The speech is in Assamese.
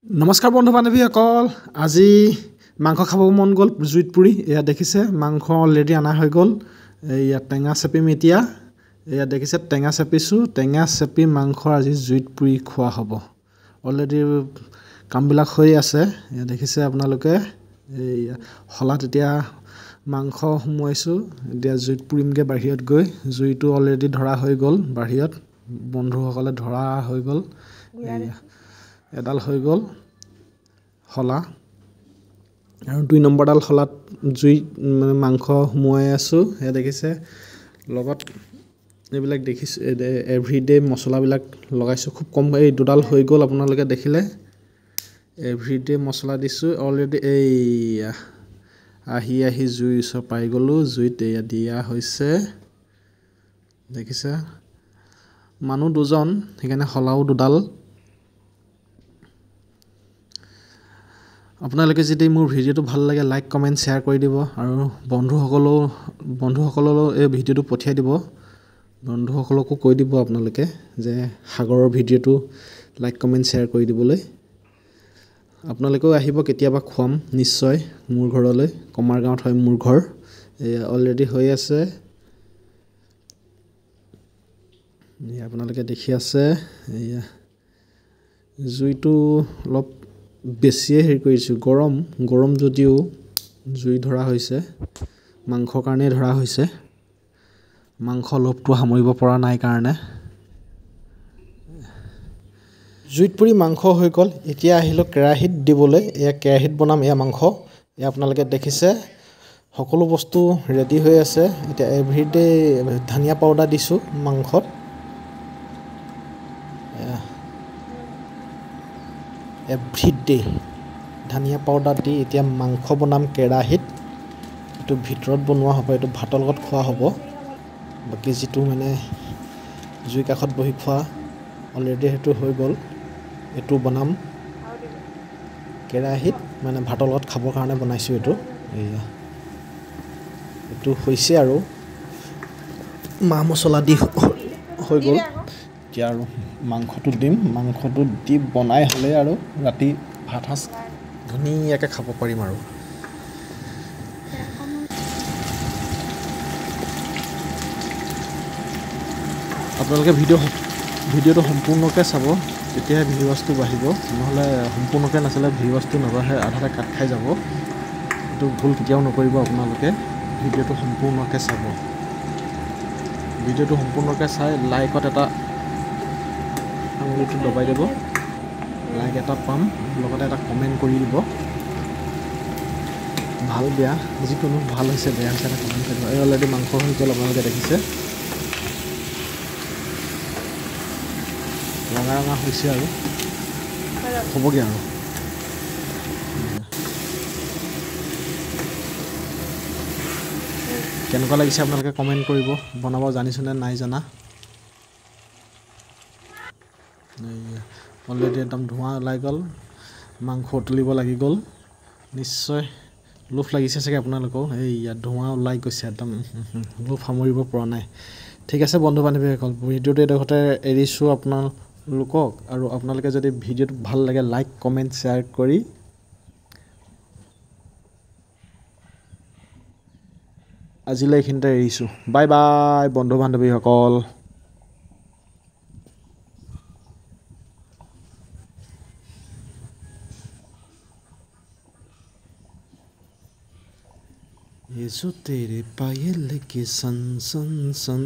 নমস্কাৰ বন্ধু বান্ধৱীসকল আজি মাংস খাব মন গ'ল জুইত পুৰি এয়া দেখিছে মাংস অলৰেডি আনা হৈ গ'ল এয়া টেঙা চেপি মিতিয়া এয়া দেখিছে টেঙা চেপি মাংস আজি জুইত পুৰি খোৱা হ'ব অলৰেডি কামবিলাক হৈ আছে এয়া দেখিছে আপোনালোকে এয়া হলাত এতিয়া মাংস হুমুৱাইছো এতিয়া জুইত পুৰিমগে বাহিৰত গৈ জুইটো অলৰেডি ধৰা হৈ গ'ল বাহিৰত বন্ধুসকলে ধৰা হৈ গ'ল এডাল হৈ গ'ল হলা আৰু 2 নম্বৰডাল হলাত জুই মানে মাংস হুমুৱাই আছো এ দেখিছে লগত এইবিলাক দেখিছে এভৰিডে মছলাবিলাক লগাইছো খুব কম এই দুডাল হৈ গ'ল আপোনালোকে দেখিলে এভৰিডে মছলা দিছো অলৰেডি এই আহি জুই ওচৰ পাই গলো জুইত এয়া দিয়া হৈছে দেখিছে মানুহ দুজন সেইকাৰণে হলাও দুডাল আপোনালোকে যদি মোৰ ভিডিওটো ভাল লাগে লাইক কমেন্ট শেয়াৰ কৰি দিব আৰু বন্ধুসকললৈ এই ভিডিওটো পঠিয়াই দিব বন্ধুসকলকো কৈ দিব আপোনালোকে যে সাগৰৰ ভিডিওটো লাইক কমেন্ট শেয়াৰ কৰি দিবলৈ আপোনালোকেও আহিব কেতিয়াবা খুৱাম নিশ্চয় মোৰ ঘৰলৈ কমাৰ গাঁৱত হয় মোৰ ঘৰ অলৰেডি হৈ আছে আপোনালোকে দেখি আছে জুইটো অলপ বেছিয়ে হেৰি কৰিছো গৰম যদিও জুই ধৰা হৈছে মাংসৰ কাৰণে ধৰা হৈছে মাংস লোভটো সামৰিব পৰা নাই কাৰণে জুইত পুৰি মাংস হৈ গ'ল এতিয়া আহিলো কেৰাহীত দিবলৈ এয়া কেৰাহীত বনাম এয়া মাংস এয়া আপোনালোকে দেখিছে সকলো বস্তু ৰেডি হৈ আছে এতিয়া এভৰিডে ধনিয়া পাউডাৰ দিছো মাংসত এভৰিডে ধনিয়া পাউডাৰ দি এতিয়া মাংস বনাম কেৰাহীত এটো ভিতৰত বনোৱা হ'ব এটো ভাতৰ লগত খোৱা হ'ব বাকি যেটো মানে জুই কাষত বহি খোৱা অলৰেডি হেতু হৈ গ'ল এটো বনাম কেৰাহীত মানে ভাতৰ লগত খাবৰ কাৰণে বনাইছো এটো এটো হৈছে আৰু মা মছলা দি হৈ গ'ল এতিয়া আৰু মাংসটো দি বনাই হলে আৰু ৰাতি ভাত হাস ধুনীয়াকৈ খাব পাৰিম আৰু আপোনালোকে ভিডিওটো সম্পূৰ্ণকৈ চাব তেতিয়া ভিউৱাৰ্সটো বাঢ়িব নহলে সম্পূৰ্ণকৈ নাচালে ভিউৱাৰ্সটো নবাঢ়ে আধাতে কাট খাই যাব এটো ভুল কেতিয়াও নকৰিব আপোনালোকে ভিডিওটো সম্পূৰ্ণকৈ চাব ভিডিওটো সম্পূৰ্ণকৈ চাই লাইকত এটা আঙুলিটো দবাই দিব লাইক এটা পাম লগতে এটা কমেন্ট কৰি দিব ভাল বেয়া যিকোনো ভাল হৈছে বেয়া হৈছে এটা কমেন্ট কৰিব এই অলৰেডি মাংস হৈ গ'ল আপোনালোকে দেখিছে ৰঙা হৈছে আৰু হ'বগে আৰু কেনেকুৱা লাগিছে আপোনালোকে কমেন্ট কৰিব বনাব জানিছনে নাই জানা অলৰেডি একদম ধোঁৱা ওলাই গ'ল মাংস তুলিব লাগি গ'ল নিশ্চয় লোভ লাগিছে চাগে আপোনালোকক এই ইয়াত ধোঁৱা ওলাই গৈছে একদম লোভ সামৰিব পৰা নাই ঠিক আছে বন্ধু বান্ধৱীসকল ভিডিওটো এডখতে এৰিছো আপোনালোকক আৰু আপোনালোকে যদি ভিডিওটো ভাল লাগে লাইক কমেন্ট শেয়াৰ কৰি আজিলৈ এইখিনিতে এৰিছো বাই বাই বন্ধু বান্ধৱীসকল ये जो तेरे पायल के सन सन सन